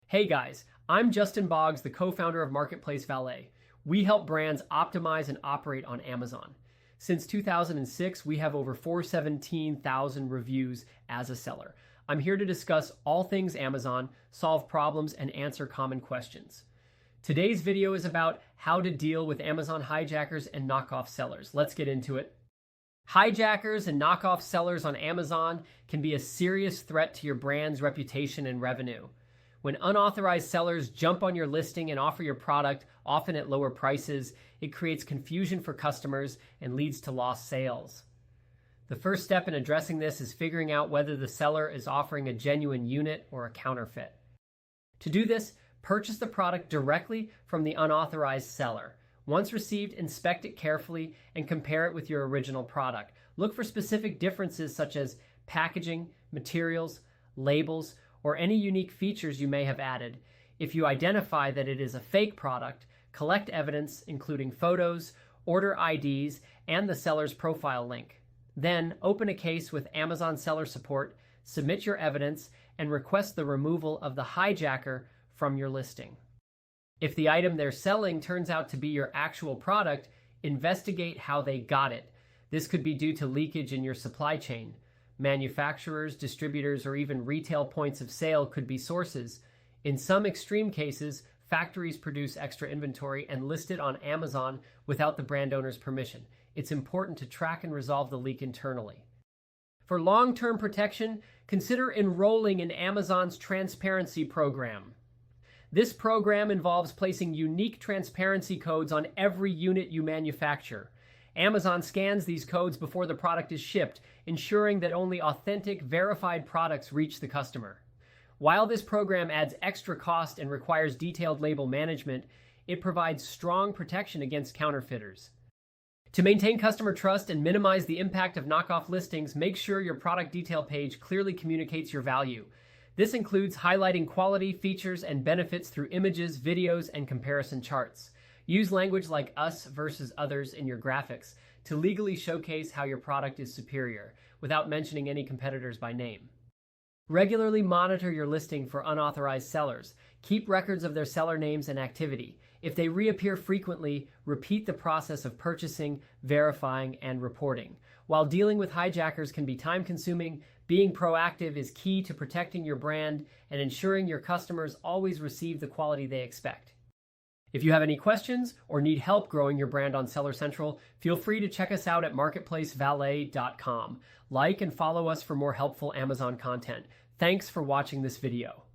Hey guys, I'm Justin Boggs, the co-founder of Marketplace Valet. We help brands optimize and operate on Amazon. Since 2006, we have over 417,000 reviews as a seller. I'm here to discuss all things Amazon, solve problems, and answer common questions. Today's video is about how to deal with Amazon hijackers and knockoff sellers. Let's get into it. Hijackers and knockoff sellers on Amazon can be a serious threat to your brand's reputation and revenue. When unauthorized sellers jump on your listing and offer your product, often at lower prices, it creates confusion for customers and leads to lost sales. The first step in addressing this is figuring out whether the seller is offering a genuine unit or a counterfeit. To do this, purchase the product directly from the unauthorized seller. Once received, inspect it carefully and compare it with your original product. Look for specific differences such as packaging, materials, labels, or any unique features you may have added. If you identify that it is a fake product, collect evidence including photos, order IDs, and the seller's profile link. Then open a case with Amazon seller support, submit your evidence, and request the removal of the hijacker from your listing. If the item they're selling turns out to be your actual product, investigate how they got it. This could be due to leakage in your supply chain. Manufacturers, distributors, or even retail points of sale could be sources. In some extreme cases, factories produce extra inventory and list it on Amazon without the brand owner's permission. It's important to track and resolve the leak internally. For long-term protection, consider enrolling in Amazon's transparency program. This program involves placing unique transparency codes on every unit you manufacture. Amazon scans these codes before the product is shipped, ensuring that only authentic, verified products reach the customer. While this program adds extra cost and requires detailed label management, it provides strong protection against counterfeiters. To maintain customer trust and minimize the impact of knockoff listings, make sure your product detail page clearly communicates your value. This includes highlighting quality, features, and benefits through images, videos, and comparison charts. Use language like us versus others in your graphics to legally showcase how your product is superior without mentioning any competitors by name. Regularly monitor your listing for unauthorized sellers. Keep records of their seller names and activity. If they reappear frequently, repeat the process of purchasing, verifying, and reporting. While dealing with hijackers can be time-consuming, being proactive is key to protecting your brand and ensuring your customers always receive the quality they expect. If you have any questions or need help growing your brand on Seller Central, feel free to check us out at marketplacevalet.com. Like and follow us for more helpful Amazon content. Thanks for watching this video.